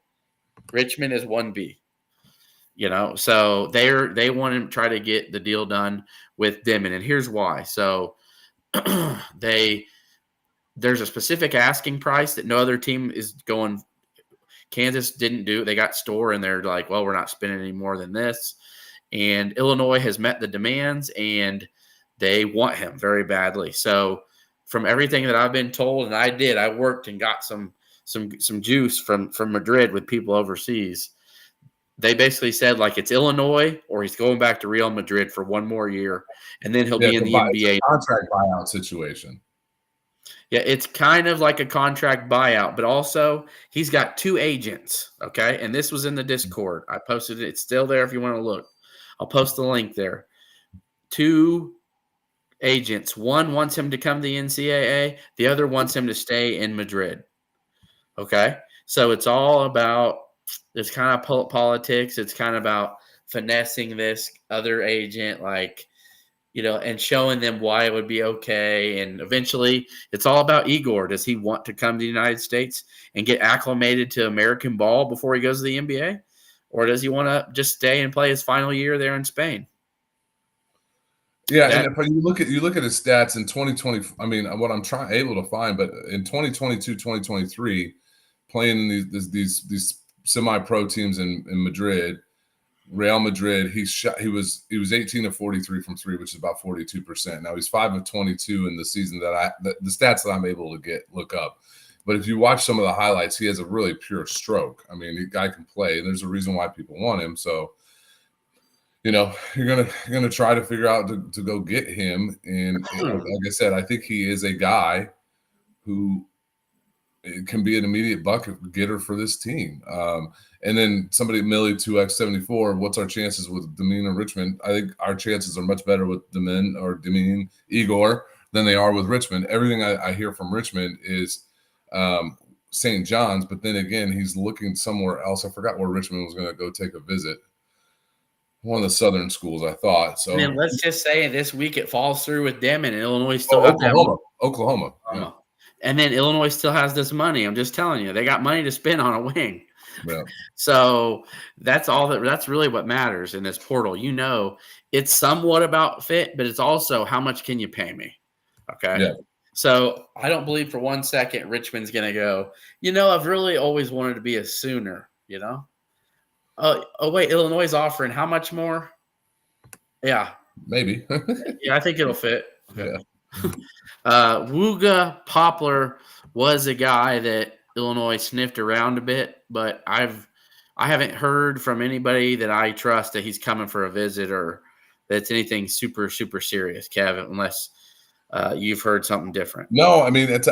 S1: Richmond is 1B. You know, so they want to try to get the deal done with Demon, and here's why. So there's a specific asking price that no other team is going. Kansas didn't do. They got Storr, and they're like, well, we're not spending any more than this. And Illinois has met the demands, and they want him very badly. So from everything that I've been told, and I worked and got some juice from Madrid with people overseas. They basically said, like, it's Illinois or he's going back to Real Madrid for 1 more year, and then he'll be in the NBA.
S2: Contract buyout situation.
S1: Yeah, it's kind of like a contract buyout, but also he's got 2 agents, okay? And this was in the Discord. I posted it. It's still there if you want to look. I'll post the link there. 2 agents. One wants him to come to the NCAA. The other wants him to stay in Madrid, okay? So it's all about – it's kind of politics. It's kind of about finessing this other agent, like – you know, and showing them why it would be okay. And eventually it's all about Igor. Does he want to come to the United States and get acclimated to American ball before he goes to the NBA? Or does he want to just stay and play his final year there in Spain?
S2: Yeah, and if you look at his stats in 2020, I mean, what I'm able to find, but in 2022, 2023, playing in these semi-pro teams in Madrid, Real Madrid, he was 18 of 43 from 3, which is about 42%. Now he's 5 of 22 in the season the stats that I'm able to look up. But if you watch some of the highlights, he has a really pure stroke. I mean, the guy can play, and there's a reason why people want him. So, you know, you're gonna try to figure out to go get him. And like I said, I think he is a guy who can be an immediate bucket getter for this team. And then somebody, Millie 2x74, what's our chances with Demin or Richmond? I think our chances are much better with Demin, Igor, than they are with Richmond. Everything I hear from Richmond is St. John's, but then again, he's looking somewhere else. I forgot where Richmond was going to go take a visit. One of the southern schools, I thought. So
S1: And then let's just say this week it falls through with them, and Illinois still
S2: Oklahoma.
S1: Yeah. And then Illinois still has this money. I'm just telling you, they got money to spend on a wing.
S2: Yeah.
S1: So that's really what matters in this portal. It's somewhat about fit, but it's also how much can you pay me? Okay.
S2: Yeah.
S1: So I don't believe for 1 second Richmond's going to go, I've really always wanted to be a Sooner, Oh, wait, Illinois is offering how much more? Yeah.
S2: Maybe.
S1: Yeah, I think it'll fit.
S2: Okay.
S1: Yeah. Wooga Poplar was a guy that Illinois sniffed around a bit, but I haven't heard from anybody that I trust that he's coming for a visit or that's anything super, super serious, Kevin, unless you've heard something different.
S2: No, I mean, it's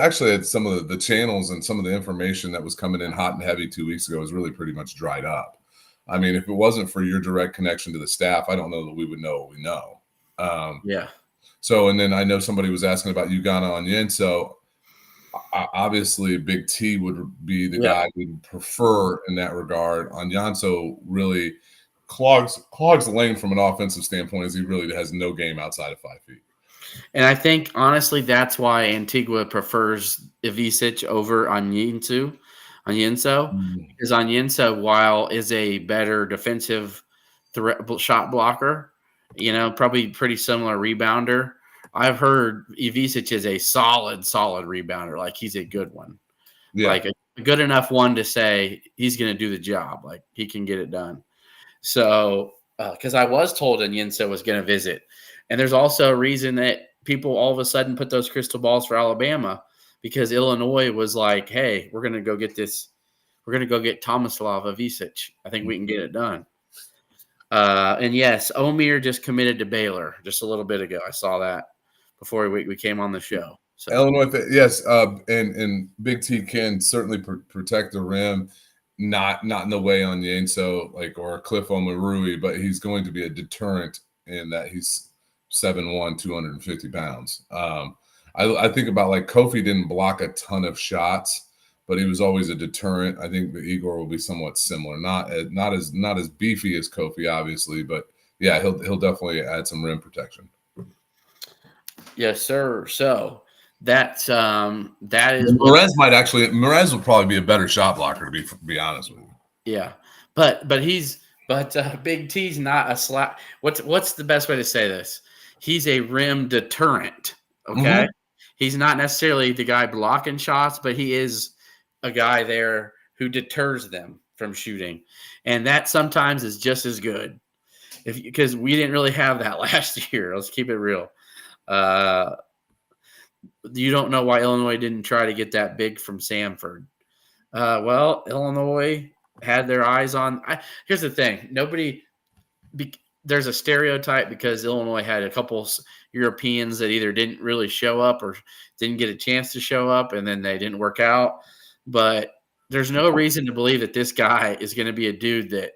S2: some of the channels and some of the information that was coming in hot and heavy 2 weeks ago is really pretty much dried up. I mean, if it wasn't for your direct connection to the staff, I don't know that we would know what we know.
S1: Yeah.
S2: So, and then I know somebody was asking about Ugana Onyen. So, obviously, Big T would be the guy we'd prefer in that regard. Onyanso really clogs the lane from an offensive standpoint, as he really has no game outside of 5 feet.
S1: And I think, honestly, that's why Antigua prefers Ivisic over Onyenso. Because Onyenso, while is a better defensive shot blocker, probably pretty similar rebounder. I've heard Ivisic is a solid rebounder. Like, he's a good one.
S2: Yeah.
S1: Like a good enough one to say he's going to do the job. Like, he can get it done. So, because I was told Onyenso was going to visit. And there's also a reason that people all of a sudden put those crystal balls for Alabama, because Illinois was like, hey, we're going to go get this. We're going to go get Tomislav Ivisic. I think we can get it done. And yes, Omier just committed to Baylor just a little bit ago. I saw that before we came on the show. So.
S2: Illinois, yes, and Big T can certainly protect the rim, not in the way on Yenso or Cliff Omarui, but he's going to be a deterrent in that he's 7'1", 250 pounds. I think about Kofi didn't block a ton of shots, but he was always a deterrent. I think that Igor will be somewhat similar, not as beefy as Kofi, obviously, but yeah, he'll definitely add some rim protection.
S1: Yes, sir. So that is
S2: Merez will probably be a better shot blocker, to be honest with you.
S1: Yeah, but Big T's not a slap. What's the best way to say this? He's a rim deterrent. Okay, mm-hmm. He's not necessarily the guy blocking shots, but he is a guy there who deters them from shooting, and that sometimes is just as good. Because we didn't really have that last year. Let's keep it real. You don't know why Illinois didn't try to get that big from Samford. Well, Illinois had their eyes on. Here's the thing: there's a stereotype because Illinois had a couple Europeans that either didn't really show up or didn't get a chance to show up, and then they didn't work out. But there's no reason to believe that this guy is going to be a dude that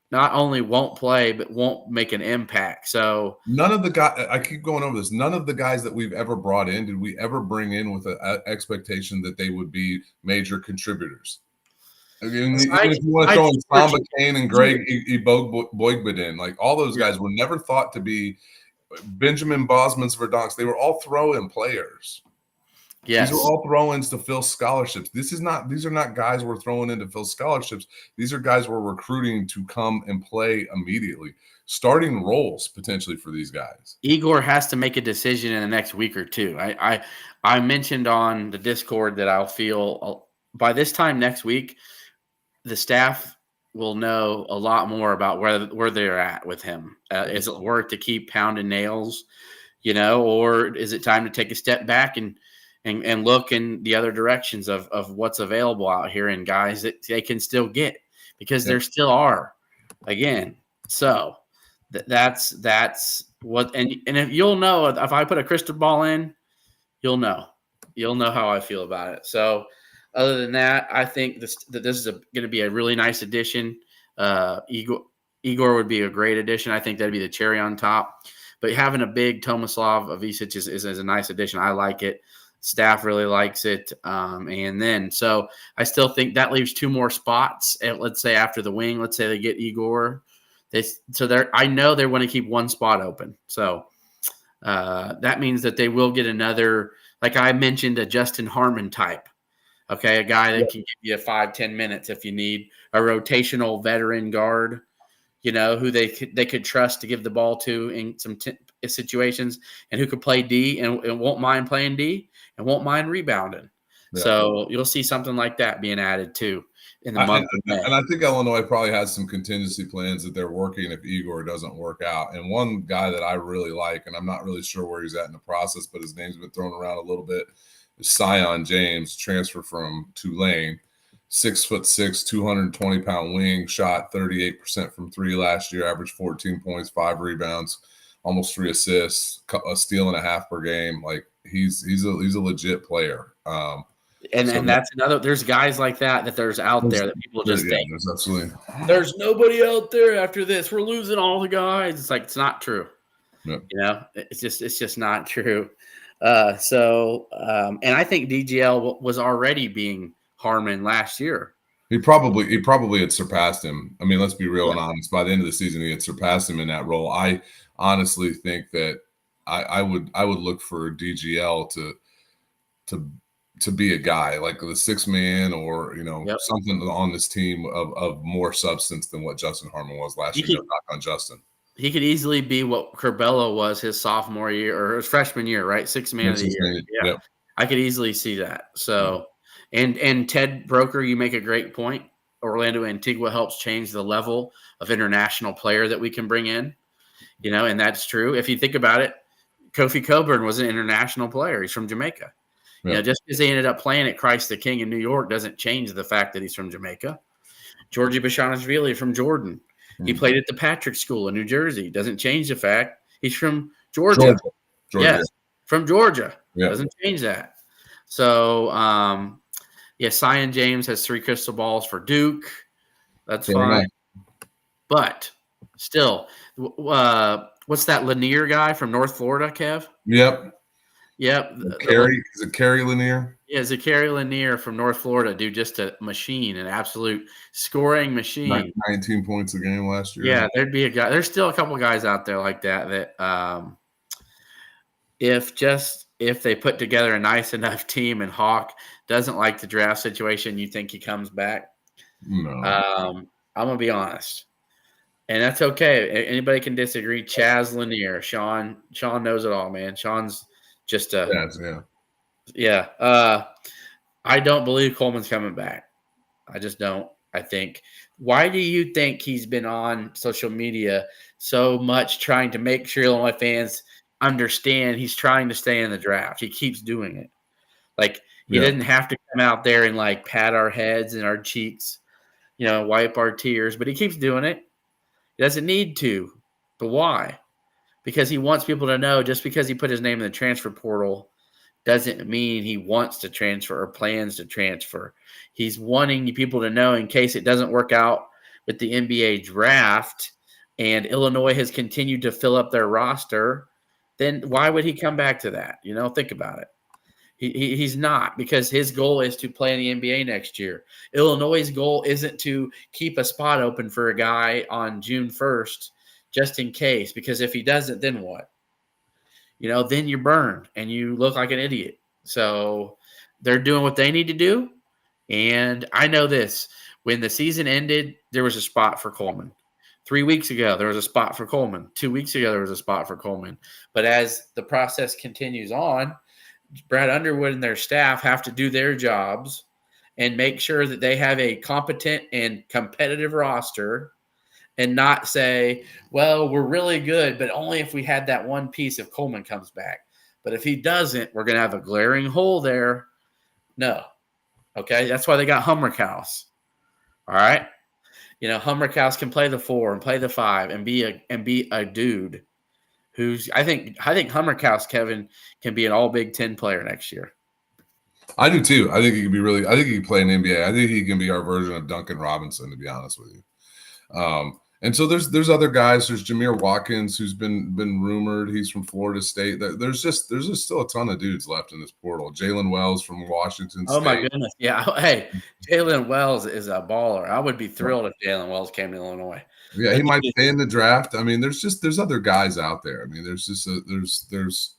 S1: not only won't play, but won't make an impact. So
S2: none of the guys, I keep going over this, none of the guys that we've ever brought in, did we ever bring in with an expectation that they would be major contributors? Even if you want to throw in Tom McCain and Greg Boigbadin, all those guys were never thought to be Benjamin Bosman's Verdonks. They were all throw-in players.
S1: Yes.
S2: These are all throw-ins to fill scholarships. These are not guys we're throwing in to fill scholarships. These are guys we're recruiting to come and play immediately. Starting roles potentially for these guys.
S1: Igor has to make a decision in the next week or two. I mentioned on the Discord that I'll feel by this time next week, the staff will know a lot more about where they're at with him. Is it worth to keep pounding nails, or is it time to take a step back and look in the other directions of what's available out here and guys that they can still get, because there still are, again. So that's what, and if you'll know, if I put a crystal ball in, you'll know how I feel about it. So other than that, I think this is going to be a really nice addition. Igor would be a great addition. I think that'd be the cherry on top. But having a big Tomislav Avicic is a nice addition. I like it. Staff really likes it. So I still think that leaves 2 more spots. Let's say after the wing, let's say they get Igor. I know they want to keep 1 spot open. So that means that they will get another, like I mentioned, a Justin Harmon type. Okay, a guy that can give you 5-10 minutes if you need a rotational veteran guard, who they could trust to give the ball to in some situations, and who could play D and won't mind playing D and won't mind rebounding. Yeah. So you'll see something like that being added too in the month of May.
S2: And I think Illinois probably has some contingency plans that they're working if Igor doesn't work out. And one guy that I really like, and I'm not really sure where he's at in the process, but his name's been thrown around a little bit, is Sion James, transfer from Tulane. 6'6", 220-pound wing, shot 38% from 3 last year, averaged 14 points, 5 rebounds, almost 3 assists, a steal and a half per game. Like he's a legit player.
S1: And that's another. There's guys like that there's out there that people just think.
S2: There's absolutely.
S1: There's nobody out there after this. We're losing all the guys. It's like it's not true. Yep. It's just not true. And I think DGL was already being Harmon last year.
S2: He probably had surpassed him. I mean, let's be real and honest. By the end of the season, he had surpassed him in that role. I honestly think that I would look for DGL to be a guy like the 6th man or something on this team of more substance than what Justin Harmon was last year. Knock on Justin.
S1: He could easily be what Curbelo was his sophomore year or his freshman year, right? 6th man of the year. Yeah, yep. I could easily see that. So. And Ted Broker, you make a great point. Orlando Antigua helps change the level of international player that we can bring in, and that's true. If you think about it, Kofi Coburn was an international player. He's from Jamaica. Yeah. Just because they ended up playing at Christ the King in New York doesn't change the fact that he's from Jamaica. Georgie Bashanishvili from Jordan. Mm-hmm. He played at the Patrick School in New Jersey. Doesn't change the fact he's from Georgia. Yes, from Georgia. Yeah. Doesn't change that. So, Sion James has 3 crystal balls for Duke. That's fine. Nice. But still, what's that Lanier guy from North Florida, Kev?
S2: Yep.
S1: Is
S2: it Kerry Lanier?
S1: Yeah, Zachary Lanier from North Florida, dude, just a machine, an absolute scoring machine.
S2: 19 points a game last year.
S1: Yeah, there'd be a guy. There's still a couple guys out there like that if they put together a nice enough team and Hawk doesn't like the draft situation, you think he comes back?
S2: No.
S1: I'm going to be honest. And that's okay. Anybody can disagree. Chaz Lanier, Sean knows it all, man. Sean's just I don't believe Coleman's coming back. I just don't. I think. Why do you think he's been on social media so much trying to make sure Illinois fans understand he's trying to stay in the draft? He keeps doing it. Like, he didn't have to come out there and, like, pat our heads and our cheeks, wipe our tears, but he keeps doing it. He doesn't need to. But why? Because he wants people to know just because he put his name in the transfer portal doesn't mean he wants to transfer or plans to transfer. He's wanting people to know in case it doesn't work out with the NBA draft and Illinois has continued to fill up their roster, then why would he come back to that? Think about it. He's not, because his goal is to play in the NBA next year. Illinois' goal isn't to keep a spot open for a guy on June 1st just in case, because if he doesn't, then what? Then you're burned and you look like an idiot. So they're doing what they need to do. And I know this. When the season ended, there was a spot for Coleman. 3 weeks ago, there was a spot for Coleman. 2 weeks ago, there was a spot for Coleman. But as the process continues on, Brad Underwood and their staff have to do their jobs and make sure that they have a competent and competitive roster and not say, well, we're really good, but only if we had that one piece if Coleman comes back. But if he doesn't, we're going to have a glaring hole there. No. Okay, that's why they got Hummerkaus. All right? Hummerkaus can play the 4 and play the 5 and be a dude. I think Hummerkaus, Kevin, can be an all Big Ten player next year.
S2: I do too. I think he can play in the NBA. I think he can be our version of Duncan Robinson, to be honest with you. And so there's other guys. There's Jameer Watkins, who's been rumored. He's from Florida State. There's just still a ton of dudes left in this portal. Jalen Wells from Washington
S1: Oh
S2: State.
S1: my goodness. Yeah. Hey, Jalen Wells is a baller. I would be thrilled if Jalen Wells came to Illinois.
S2: Yeah, he might stay in the draft. I mean, there's other guys out there. I mean, there's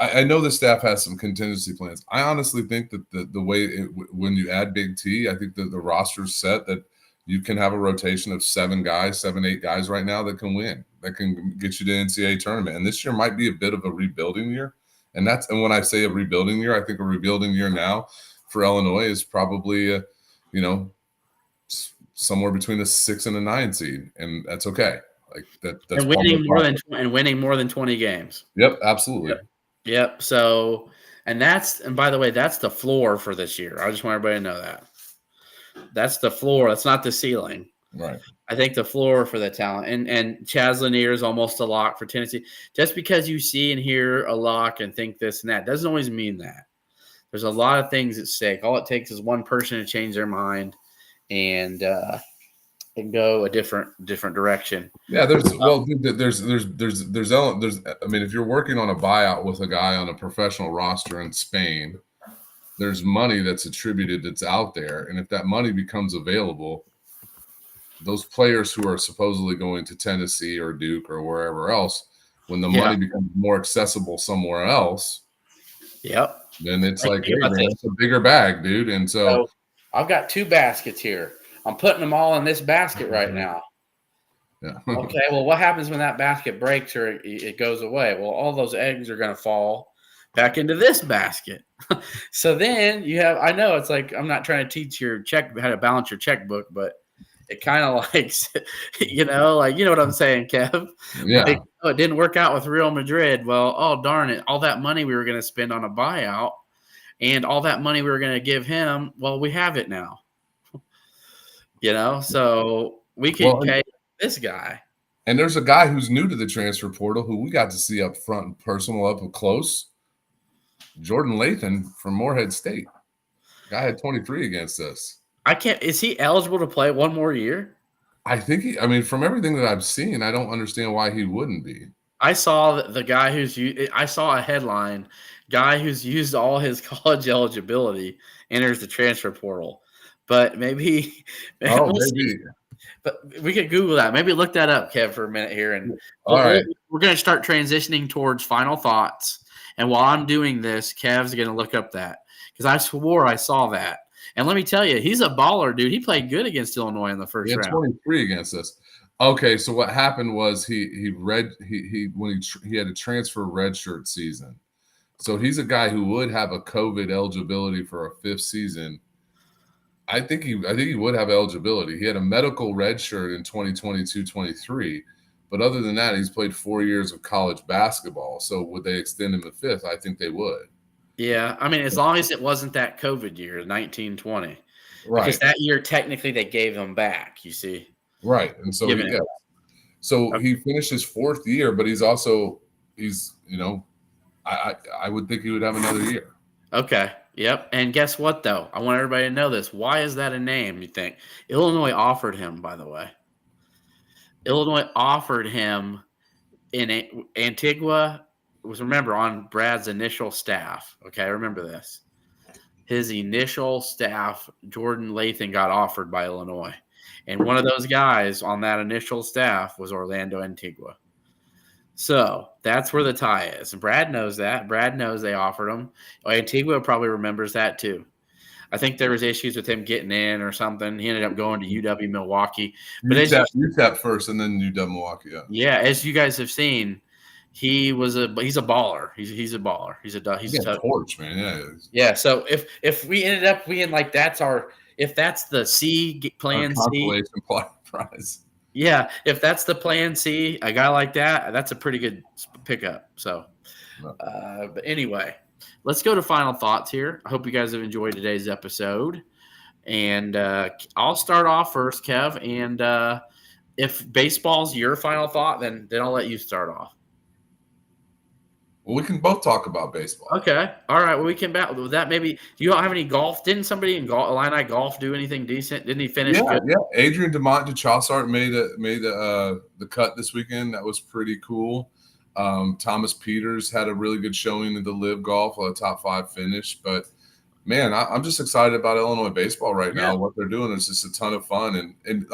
S2: I know the staff has some contingency plans. I honestly think that the way when you add Big T, I think that the roster's set that you can have a rotation of 7, 8 guys right now that can win, that can get you to the NCAA tournament. And this year might be a bit of a rebuilding year. And when I say a rebuilding year, I think a rebuilding year now for Illinois is probably somewhere between a 6 and a 9 seed, and that's okay. Like that's
S1: and winning more than 20 games.
S2: Yep, absolutely.
S1: Yep. So, and by the way, that's the floor for this year. I just want everybody to know that. That's the floor. That's not the ceiling.
S2: Right.
S1: I think the floor for the talent. And Chaz Lanier is almost a lock for Tennessee. Just because you see and hear a lock and think this and that doesn't always mean that. There's a lot of things at stake. All it takes is one person to change their mind and go a different direction.
S2: Yeah, there's I mean, if you're working on a buyout with a guy on a professional roster in Spain, there's money that's attributed that's out there. And if that money becomes available, those players who are supposedly going to Tennessee or Duke or wherever else, when the money becomes more accessible somewhere else, then it's like, hey, man, it's a bigger bag, dude. And so
S1: I've got 2 baskets here. I'm putting them all in this basket right now.
S2: Yeah.
S1: Okay, well, what happens when that basket breaks or it goes away? Well, all those eggs are going to fall back into this basket. So then you have, I know it's like, I'm not trying to teach your how to balance your checkbook, but it kind of like, you know what I'm saying, Kev?
S2: Yeah.
S1: Like, it didn't work out with Real Madrid. Well, oh, darn it. All that money we were going to spend on a buyout and all that money we were going to give him, well, we have it now. So we can pay this guy.
S2: And there's a guy who's new to the transfer portal who we got to see up front and personal, up close. Jordan Lathan from Morehead State. Guy had 23 against us.
S1: Is he eligible to play one more year?
S2: I think from everything that I've seen, I don't understand why he wouldn't be.
S1: I saw the guy I saw a headline, guy who's used all his college eligibility enters the transfer portal. But maybe. But we could Google that. Maybe look that up, Kev, for a minute here. And we're going to start transitioning towards final thoughts. And while I'm doing this, Kev's going to look up that because I swore I saw that. And let me tell you, he's a baller, dude. He played good against Illinois in the first round.
S2: 23 against us. Okay, so what happened was he had a transfer redshirt season. So he's a guy who would have a COVID eligibility for a 5th season. I think he would have eligibility. He had a medical redshirt in 2022-23. But other than that, he's played 4 years of college basketball. So would they extend him to 5th? I think they would.
S1: Yeah, I mean, as long as it wasn't that COVID year, 1920.
S2: Right.
S1: Because that year, technically, they gave him back, you see.
S2: Right. And so, he finished his 4th year, but I would think he would have another year.
S1: Okay. Yep. And guess what, though? I want everybody to know this. Why is that a name, you think? Illinois offered him, by the way. Illinois offered him in Antigua. Remember, on Brad's initial staff. Okay, I remember this. His initial staff, Jordan Lathan, got offered by Illinois. And one of those guys on that initial staff was Orlando Antigua. So that's where the tie is. Brad knows that. Brad knows they offered him. Antigua probably remembers that too. I think there was issues with him getting in or something. He ended up going to UW Milwaukee. But
S2: UTEP first and then UW Milwaukee.
S1: Yeah, as you guys have seen, he's a baller. He's a baller. He's a
S2: torch, man. Yeah.
S1: Yeah. So if we ended up being like that's the C plan C
S2: prize.
S1: Yeah, if that's the plan C, a guy like that, that's a pretty good pickup. So, but anyway, let's go to final thoughts here. I hope you guys have enjoyed today's episode. And I'll start off first, Kev. And if baseball's your final thought, then I'll let you start off.
S2: Well, we can both talk about baseball.
S1: Okay. All right. Well, we can battle with that. Maybe you don't have any golf. Didn't somebody in Illini golf do anything decent? Didn't he finish good?
S2: Yeah. Adrian DeMont DeChaussart made the cut this weekend. That was pretty cool. Thomas Peters had a really good showing in the Live Golf, a top 5 finish. But man, I'm just excited about Illinois baseball right now. What they're doing is just a ton of fun. And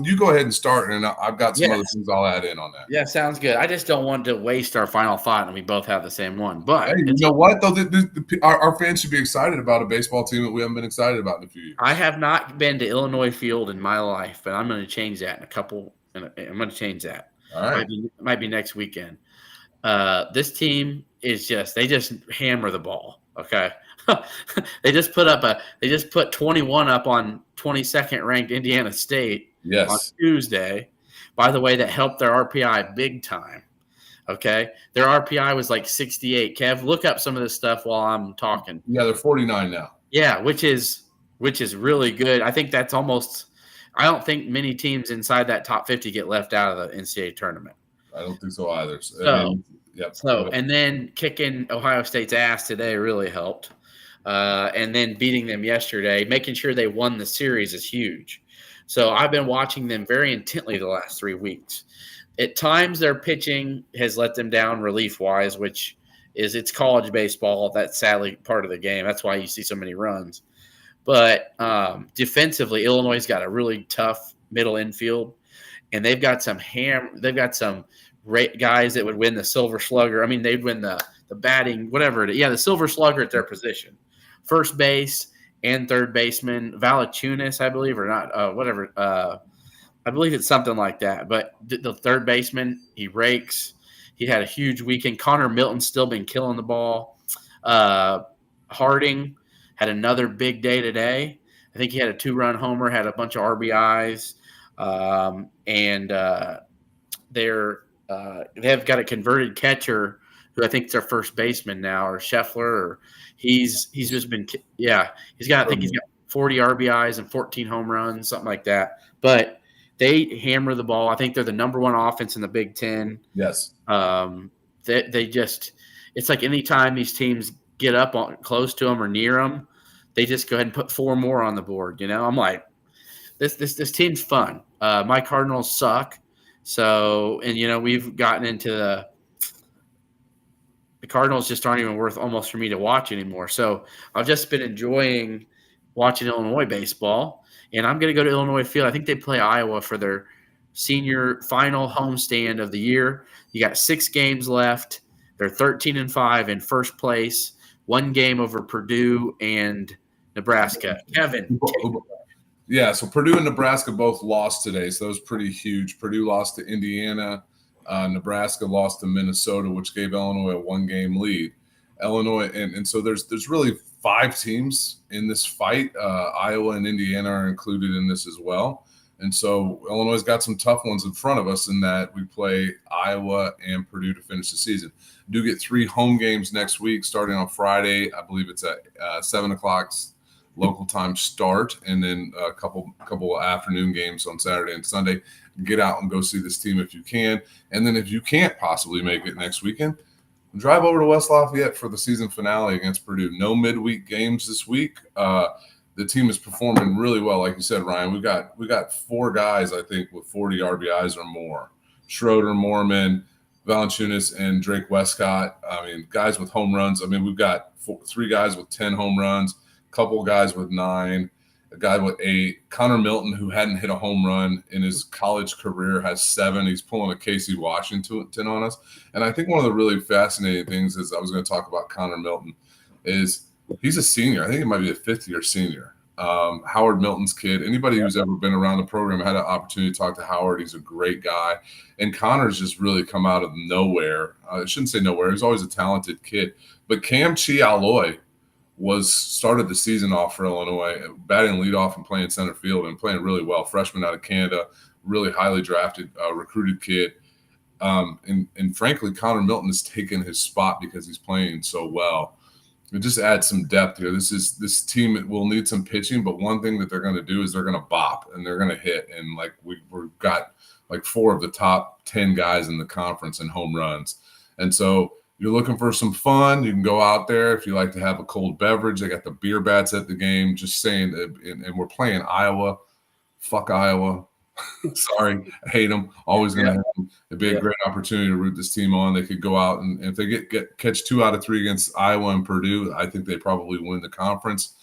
S2: you go ahead and start, and I've got some other things I'll add in on that.
S1: Yeah, sounds good. I just don't want to waste our final thought, and we both have the same one. But
S2: hey, you know what, though? Our fans should be excited about a baseball team that we haven't been excited about in a few years.
S1: I have not been to Illinois Field in my life, but I'm going to change that I'm going to change that.
S2: All right.
S1: Might be next weekend. This team is they just hammer the ball. Okay. They just put 21 up on 22nd ranked Indiana State on Tuesday. By the way, that helped their RPI big time. Okay. Their RPI was like 68. Kev, look up some of this stuff while I'm talking.
S2: Yeah, they're 49 now.
S1: Yeah, which is really good. I think that's I don't think many teams inside that top 50 get left out of the NCAA tournament.
S2: I don't think so either.
S1: And then kicking Ohio State's ass today really helped. And then beating them yesterday, making sure they won the series is huge. So I've been watching them very intently the last 3 weeks. At times, their pitching has let them down relief-wise, which is it's college baseball. That's sadly part of the game. That's why you see so many runs. But defensively, Illinois has got a really tough middle infield, and they've got some guys that would win the Silver Slugger. I mean, they'd win the batting, whatever it is. Yeah, the Silver Slugger at their position. First base and third baseman, Valachunas, I believe, or not, whatever. I believe it's something like that. But the third baseman, he rakes. He had a huge weekend. Connor Milton's still been killing the ball. Harding had another big day today. I think he had a 2-run homer, had a bunch of RBIs. They've got a converted catcher who I think is their first baseman now, or Scheffler, or he's just been he's got 40 RBIs and 14 home runs, something like that. But they hammer the ball. I think they're the number 1 offense in the Big Ten.
S2: Yes.
S1: It's like anytime these teams get up close to them or near them, they just go ahead and put 4 more on the board. You know, I'm like, this team's fun. My Cardinals suck. So, and you know, we've gotten into the Cardinals just aren't even worth almost for me to watch anymore. So I've just been enjoying watching Illinois baseball, and I'm going to go to Illinois Field. I think they play Iowa for their senior final homestand of the year. You got 6 games left. They're 13-5 in first place, 1 game over Purdue and Nebraska. Kevin.
S2: Yeah, so Purdue and Nebraska both lost today, so that was pretty huge. Purdue lost to Indiana. Nebraska lost to Minnesota, which gave Illinois a 1-game lead. Illinois, and so there's really 5 teams in this fight. Iowa and Indiana are included in this as well. And so Illinois got some tough ones in front of us in that we play Iowa and Purdue to finish the season. Do get 3 home games next week, starting on Friday. I believe it's at 7 o'clock local time start, and then a couple of afternoon games on Saturday and Sunday. Get out and go see this team if you can. And then if you can't possibly make it next weekend, drive over to West Lafayette for the season finale against Purdue. No midweek games this week. The team is performing really well. Like you said, Ryan, we got 4 guys, I think, with 40 RBIs or more. Schroeder, Mormon, Valachunas, and Drake Westcott. I mean, guys with home runs. I mean, we've got 3 guys with 10 home runs, a couple guys with 9, a guy with 8. Connor Milton, who hadn't hit a home run in his college career, has 7. He's pulling a Casey Washington on us. And I think one of the really fascinating things is I was going to talk about Connor Milton is he's a senior. I think he might be a 5th-year senior. Howard Milton's kid. Anybody who's ever been around the program had an opportunity to talk to Howard. He's a great guy. And Connor's just really come out of nowhere. I shouldn't say nowhere. He's always a talented kid. But Cam Chi-Aloy started the season off for Illinois, batting leadoff and playing center field and playing really well. Freshman out of Canada, really highly drafted, recruited kid. And frankly, Connor Milton has taken his spot because he's playing so well. It just adds some depth here. This team will need some pitching, but one thing that they're going to do is they're going to bop and they're going to hit. And like we've got like 4 of the top 10 guys in the conference in home runs. And so you're looking for some fun, you can go out there. If you like to have a cold beverage, they got the beer bats at the game. Just saying, and we're playing Iowa. Fuck Iowa. Sorry, I hate them. Always going to hate them. It'd be a great opportunity to root this team on. They could go out and if they catch 2 out of 3 against Iowa and Purdue, I think they probably win the conference.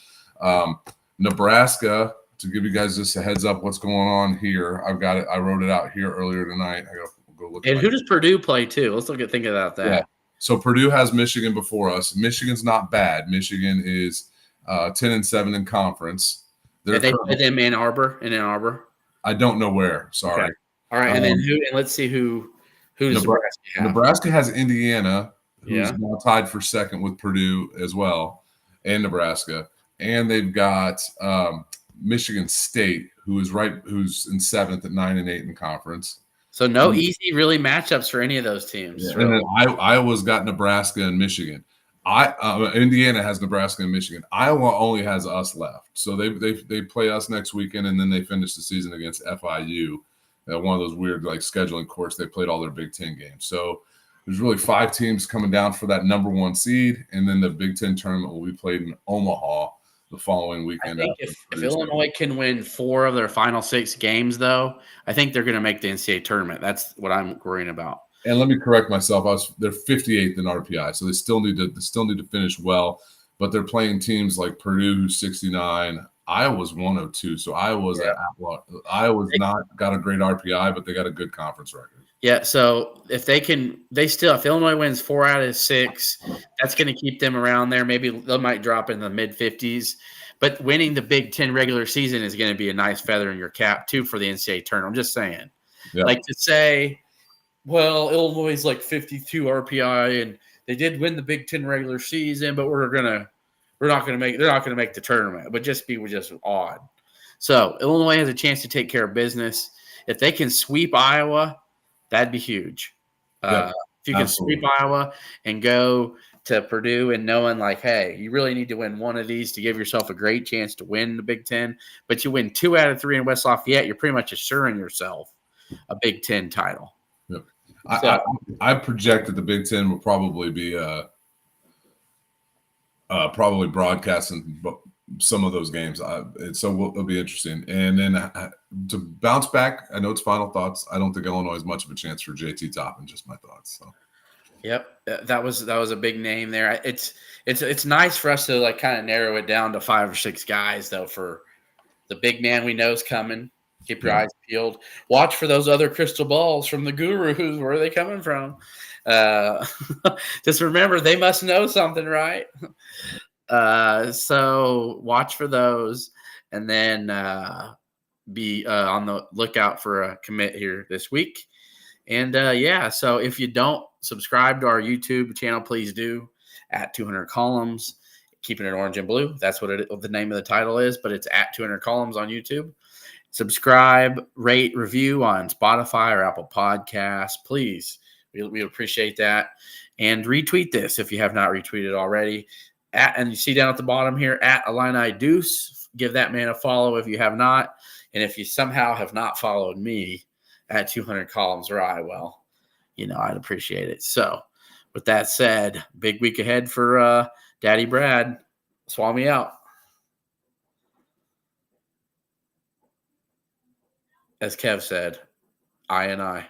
S2: Nebraska, to give you guys just a heads up what's going on here. I've got it. I wrote it out here earlier tonight. I got to go look.
S1: And who does Purdue play too? Let's think about that.
S2: Yeah. So Purdue has Michigan before us. Michigan's not bad. Michigan is 10-7 in conference.
S1: They play them in Ann Arbor.
S2: I don't know where. Sorry.
S1: Okay. All right, and then who? And let's see who does Nebraska have?
S2: Nebraska has Indiana, who's now tied for second with Purdue as well, and Nebraska, and they've got Michigan State, who's in 7th at 9-8 in conference.
S1: So no easy really matchups for any of those teams.
S2: Yeah. Really. And then Iowa's got Nebraska and Michigan. Indiana has Nebraska and Michigan. Iowa only has us left. So they play us next weekend, and then they finish the season against FIU. One of those weird like scheduling course. They played all their Big Ten games. So there's really 5 teams coming down for that number 1 seed, and then the Big Ten tournament will be played in Omaha the following weekend.
S1: I think if Illinois can win 4 of their final 6 games, though, I think they're going to make the NCAA tournament. That's what I'm worrying about.
S2: And let me correct myself. They're 58th in RPI, so they still need to finish well. But they're playing teams like Purdue, who's 69. Iowa's 102, so Iowa's not got a great RPI, but they got a good conference record.
S1: Yeah, so if Illinois wins 4 out of 6, that's going to keep them around there. Maybe they might drop in the mid-50s. But winning the Big Ten regular season is going to be a nice feather in your cap, too, for the NCAA tournament. I'm just saying. Yeah. Like to say, well, Illinois is like 52 RPI, and they did win the Big Ten regular season, but they're not going to make the tournament. But just odd. So Illinois has a chance to take care of business. If they can sweep Iowa, that'd be huge. If you can sweep Iowa and go to Purdue and knowing like, hey, you really need to win one of these to give yourself a great chance to win the Big Ten, but you win 2 out of 3 in West Lafayette, you're pretty much assuring yourself a Big Ten title.
S2: Yep. I project that the Big Ten will probably be probably broadcasting some of those games. It'll be interesting. And then to bounce back, I know it's final thoughts. I don't think Illinois has much of a chance for JT Toppin. Just my thoughts. So.
S1: Yep, that was a big name there. It's nice for us to like kind of narrow it down to 5 or 6 guys though. For the big man we know is coming. Keep your eyes peeled. Watch for those other crystal balls from the gurus. Where are they coming from? Just remember, they must know something, right? So watch for those, and then be on the lookout for a commit here this week. And so if you don't subscribe to our YouTube channel, please do at 200 Columns, keeping it orange and blue. That's what the name of the title is, but it's at 200 Columns on YouTube. Subscribe, rate, review on Spotify or Apple Podcasts. Please, we appreciate that. And retweet this if you have not retweeted already. And you see down at the bottom here, at Illini Deuce. Give that man a follow if you have not. And if you somehow have not followed me at 200 Columns Rye, well, I'd appreciate it. So with that said, big week ahead for Daddy Brad. Swami out. As Kev said, I and I.